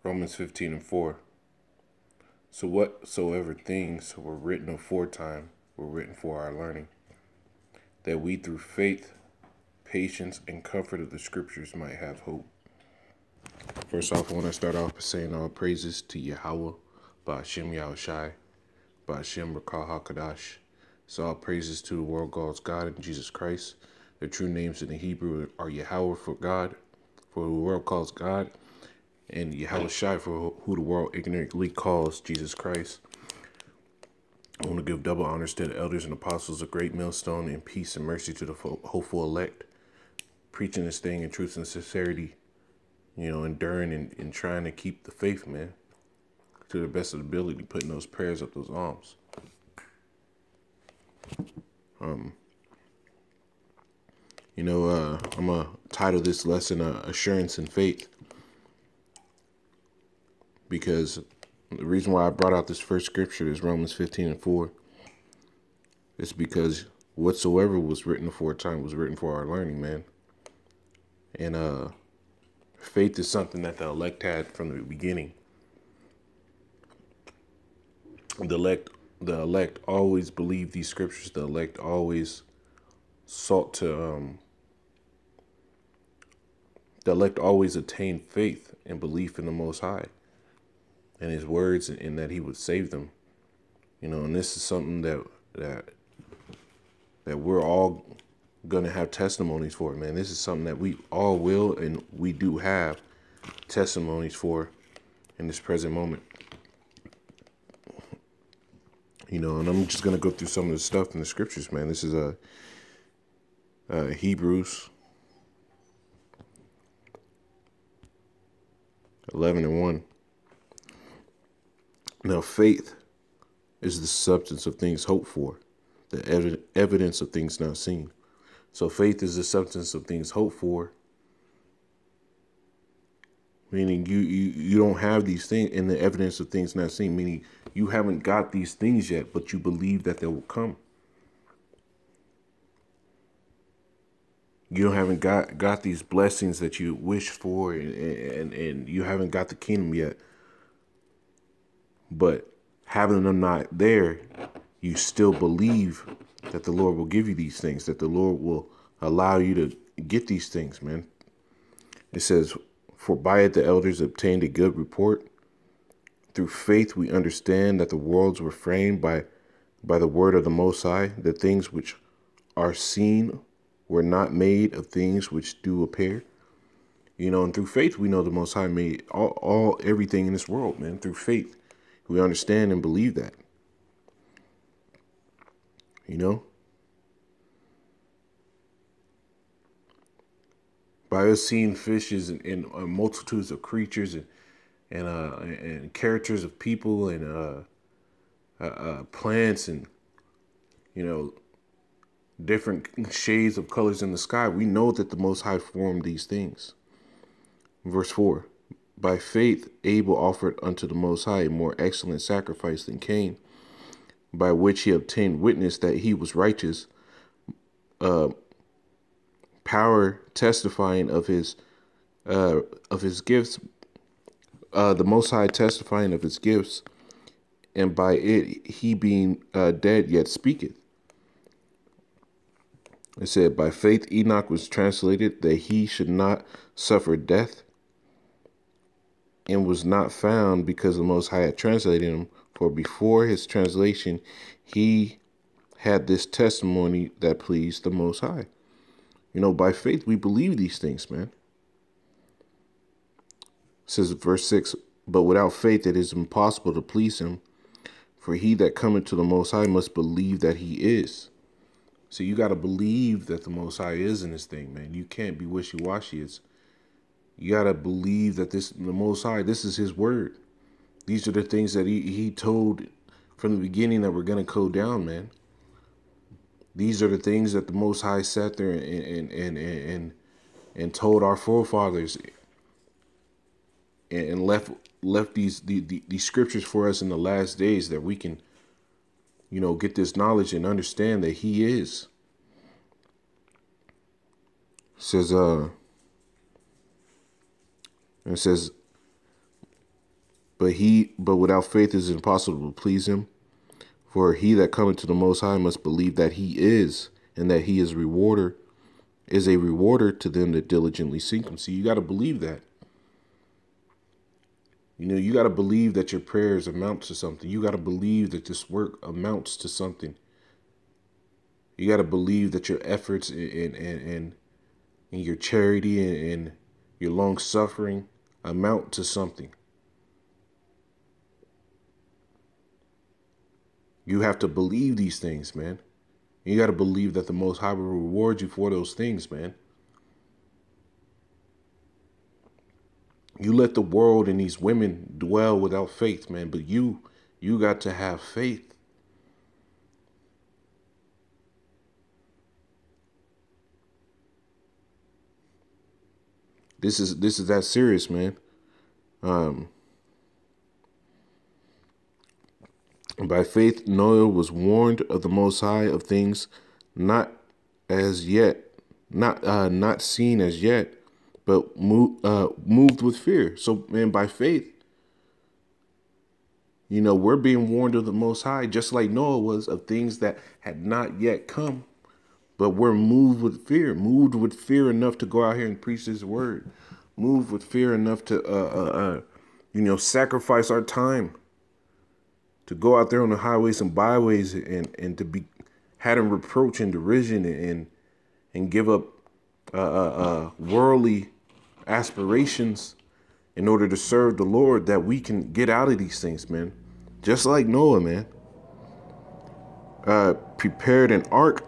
Romans 15:4. So whatsoever things were written aforetime were written for our learning, that we through faith, patience, and comfort of the scriptures might have hope. First off, I want to start off by saying all praises to Yahweh, Ba'ashem Yahushai, Ba'ashem Rakah HaKadash. So all praises to the world God's God and Jesus Christ. Their true names in the Hebrew are Yahweh for God, for who the world calls God, and Yahushai for who the world ignorantly calls Jesus Christ. I want to give double honors to the elders and apostles of Great Millstone, and peace and mercy to the hopeful elect, preaching this thing in truth and sincerity, enduring and trying to keep the faith, man, to the best of the ability, putting those prayers up, those alms. I'm going to title this lesson Assurance and Faith, because the reason why I brought out this first scripture is Romans 15:4. It's because whatsoever was written aforetime was written for our learning, man. And faith is something that the elect had from the beginning. The elect always believed these scriptures. The elect always sought to the elect always attained faith and belief in the Most High and His words, and that He would save them. And this is something that we're all gonna have testimonies for, man. This is something that we all will, and we do have testimonies for in this present moment. And I'm just gonna go through some of the stuff in the scriptures, man. This is Hebrews 11:1. Now faith is the substance of things hoped for, the evidence of things not seen. So faith is the substance of things hoped for, meaning you don't have these things, in the evidence of things not seen, meaning you haven't got these things yet, but you believe that they will come. You haven't got these blessings that you wish for, and you haven't got the kingdom yet. But having them not there, you still believe that the Lord will give you these things, that the Lord will allow you to get these things, man. It says, for by it the elders obtained a good report. Through faith we understand that the worlds were framed by the word of the Most High, the things which are seen were not made of things which do appear. And through faith we know the Most High made everything in this world, man. Through faith we understand and believe that. By us seeing fishes and multitudes of creatures and characters of people and plants and different shades of colors in the sky, we know that the Most High formed these things. Verse 4. By faith Abel offered unto the Most High a more excellent sacrifice than Cain, by which he obtained witness that he was righteous, power testifying of his gifts, the Most High testifying of his gifts, and by it he being dead yet speaketh. It said, by faith Enoch was translated that he should not suffer death, and was not found because the Most High had translated him. For before his translation, he had this testimony that pleased the Most High. By faith, we believe these things, man. It says verse 6, but without faith, it is impossible to please him. For he that cometh to the Most High must believe that he is. So you got to believe that the Most High is in this thing, man. You can't be wishy-washy. You got to believe that the Most High, this is his word. These are the things that he told from the beginning that we're going to go down, man. These are the things that the Most High sat there and told our forefathers and left these scriptures for us in the last days, that we can, get this knowledge and understand that he is. It says, But without faith it is impossible to please him. For he that cometh to the Most High must believe that he is, and that he is a rewarder to them that diligently seek him. See, you got to believe that. You got to believe that your prayers amount to something. You got to believe that this work amounts to something. You got to believe that your efforts and your charity and your long suffering amount to something. You have to believe these things, man. You got to believe that the Most High will reward you for those things, man. You let the world and these women dwell without faith, man. But you got to have faith. This is that serious, man. By faith, Noah was warned of the Most High of things not as yet, not seen as yet, but moved with fear. So, man, by faith, we're being warned of the Most High, just like Noah was, of things that had not yet come. But we're moved with fear enough to go out here and preach His word, moved with fear enough to, sacrifice our time, to go out there on the highways and byways and to be had in reproach and derision and give up worldly aspirations in order to serve the Lord, that we can get out of these things, man. Just like Noah, man, prepared an ark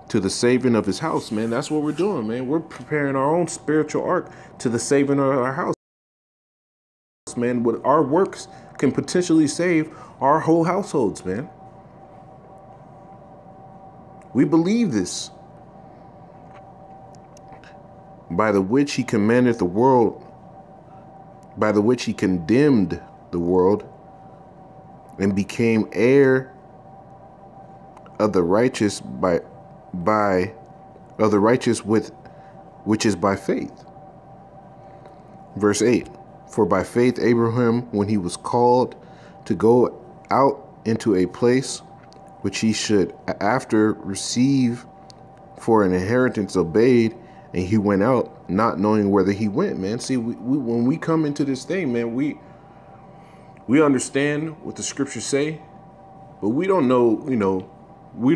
to the saving of his house, man. That's what we're doing, man. We're preparing our own spiritual ark to the saving of our house, man. What our works can potentially save our whole households, man. We believe this. By the which he commanded the world, by the which he condemned the world, and became heir of the righteous which is by faith. Verse 8. For by faith Abraham, when he was called to go out into a place which he should after receive for an inheritance, obeyed, and he went out, not knowing whither he went, man. See, we when we come into this thing, man, we understand what the scriptures say, but we don't know, we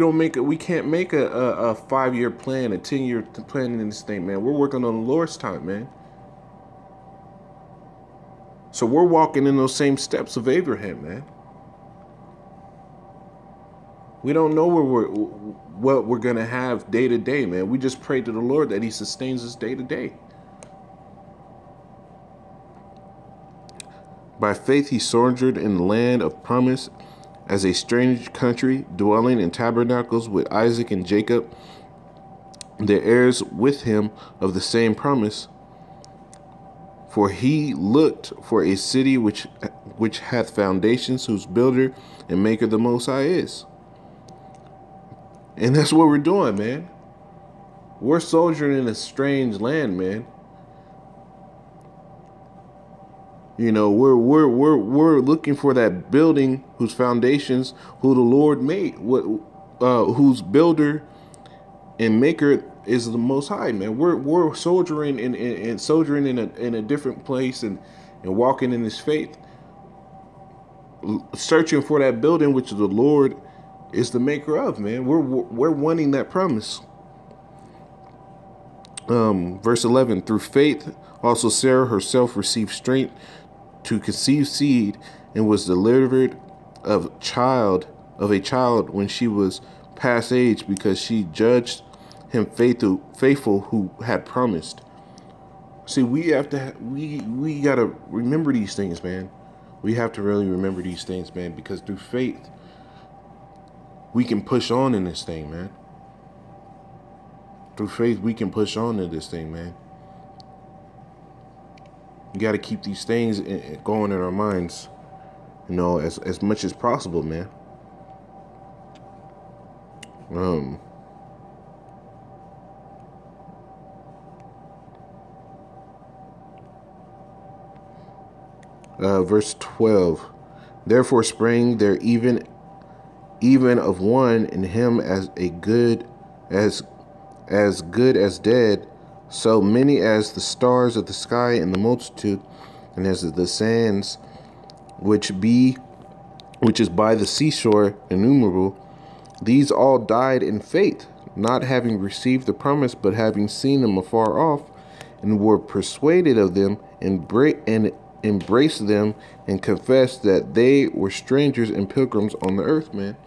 can't make a 5-year plan, a 10-year plan in this thing, man. We're working on the Lord's time, man. So we're walking in those same steps of Abraham, man. We don't know what we're going to have day to day, man. We just pray to the Lord that he sustains us day to day. By faith he sojourned in the land of promise, as a strange country, dwelling in tabernacles with Isaac and Jacob, their heirs with him of the same promise. For he looked for a city which hath foundations, whose builder and maker the Most High is. And that's what we're doing, man. We're sojourning in a strange land, man. We're looking for that building whose foundations, who the Lord made, whose builder and maker is the Most High, man. We're soldiering and soldiering in a different place and walking in this faith, searching for that building which the Lord is the maker of, man. We're wanting that promise. Verse 11, through faith also Sarah herself received strength to conceive seed, and was delivered of a child when she was past age, because she judged him faithful who had promised. See, we gotta remember these things, man. We have to really remember these things, man, because through faith we can push on in this thing, man. Through faith we can push on in this thing, man. You got to keep these things going in our minds, as much as possible, man. verse 12. Therefore sprang there even of one in him as good as dead, so many as the stars of the sky in the multitude, and as the sands which is by the seashore innumerable. These all died in faith, not having received the promise, but having seen them afar off, and were persuaded of them, and embraced them, and confessed that they were strangers and pilgrims on the earth, man.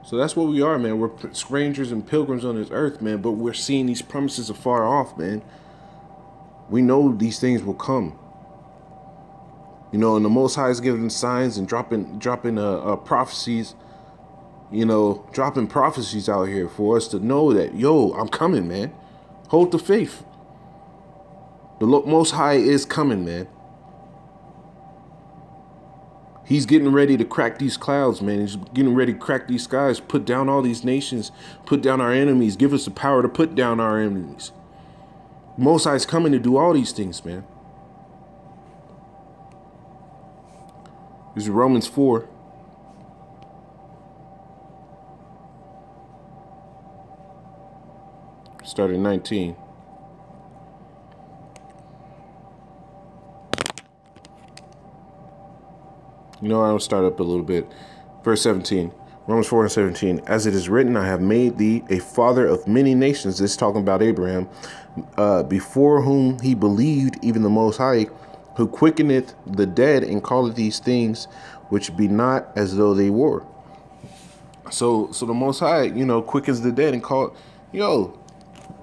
So that's what we are, man. We're strangers and pilgrims on this earth, man, but we're seeing these promises afar off, man. We know these things will come. You know, and the Most High is giving signs and dropping prophecies, dropping prophecies out here for us to know that, yo, I'm coming, man. Hold the faith. The Most High is coming, man. He's getting ready to crack these clouds, man. He's getting ready to crack these skies, put down all these nations, put down our enemies, give us the power to put down our enemies. Most High is coming to do all these things, man. This is Romans 4. Start at 19. I'll start up a little bit. Verse 17. Romans 4 and 17. As it is written, I have made thee a father of many nations. This is talking about Abraham. Before whom he believed, even the Most High, who quickeneth the dead and calleth these things which be not as though they were. So the Most High, quickens the dead and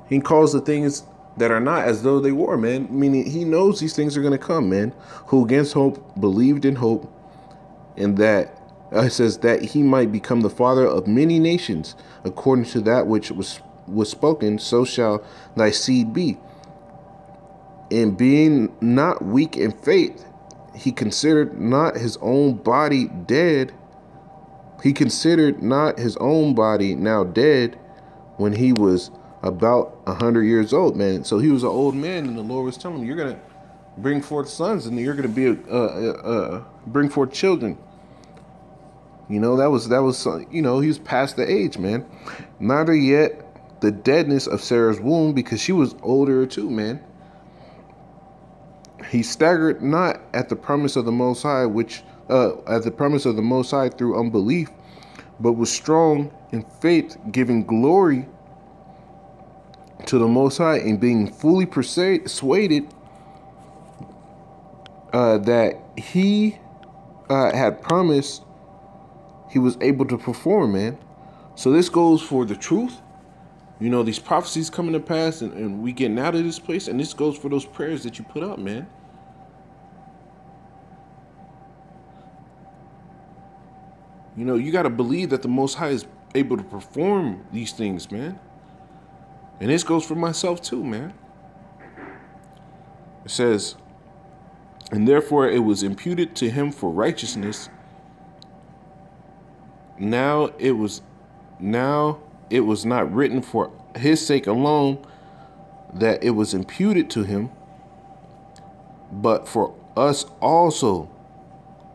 he calls the things that are not as though they were, man. Meaning he knows these things are going to come, man. Who against hope believed in hope, and that it says that he might become the father of many nations, according to that which was spoken, so shall thy seed be. And being not weak in faith, he considered not his own body dead. He considered not his own body now dead when he was about 100 years old, man. So he was an old man, and the Lord was telling him, you're going to bring forth sons, and you're going to bring forth children. That was he was past the age, man. Neither yet the deadness of Sarah's womb, because she was older too, man. He staggered not at the promise of the Most High, through unbelief, but was strong in faith, giving glory to the Most High, and being fully persuaded that he had promised, he was able to perform, man. So this goes for the truth. These prophecies coming to pass, and we getting out of this place. And this goes for those prayers that you put up, man. You got to believe that the Most High is able to perform these things, man. And this goes for myself too, man. It says, and therefore it was imputed to him for righteousness. Now it was not written for his sake alone that it was imputed to him, but for us also,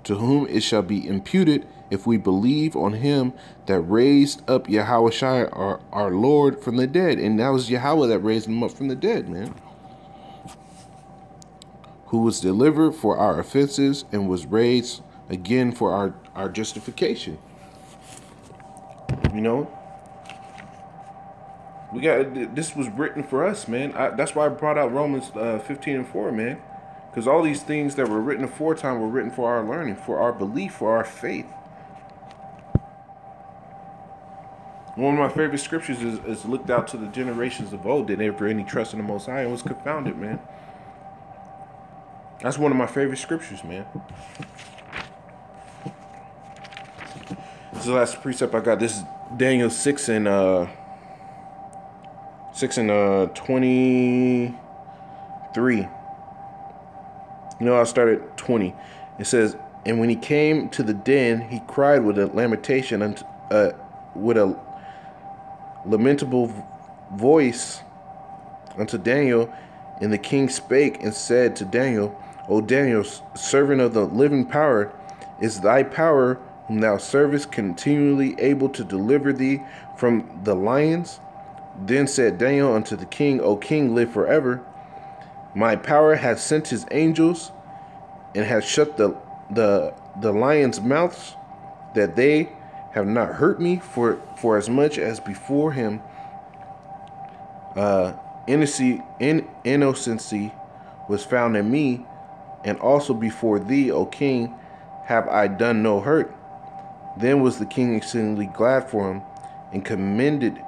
to whom it shall be imputed if we believe on him that raised up Yahushua our Lord from the dead. And that was Yahweh that raised him up from the dead, man. Who was delivered for our offenses and was raised again for our justification. This was written for us, man. That's why I brought out Romans 15 and 4, man. Because all these things that were written aforetime were written for our learning, for our belief, for our faith. One of my favorite scriptures is looked out to the generations of old, did never any trust in the Most High, and was confounded, man. That's one of my favorite scriptures, man. This is the last precept I got. This is Daniel 6 and 23. I'll start at 20. It says, and when he came to the den, he cried with a lamentation, with a lamentable voice unto Daniel. And the king spake and said to Daniel, O Daniel, servant of the living power, is thy power, whom thou servest, continually able to deliver thee from the lions? Then said Daniel unto the king, O king, live forever. My power hath sent his angels, and hath shut the lions' mouths, that they have not hurt me, for as much as before him innocency was found in me, and also before thee, O king, have I done no hurt. Then was the king exceedingly glad for him, and commanded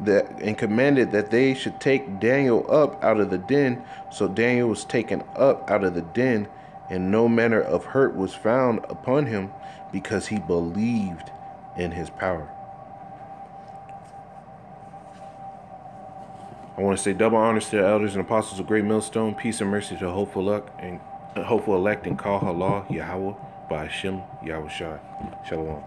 that they should take Daniel up out of the den. So Daniel was taken up out of the den, and no manner of hurt was found upon him, because he believed in his power. I want to say double honors to the elders and apostles of Great Millstone. Peace and mercy to hopeful elect and call Hallah Yahweh by Hashem Yahweh Shai. Shalom.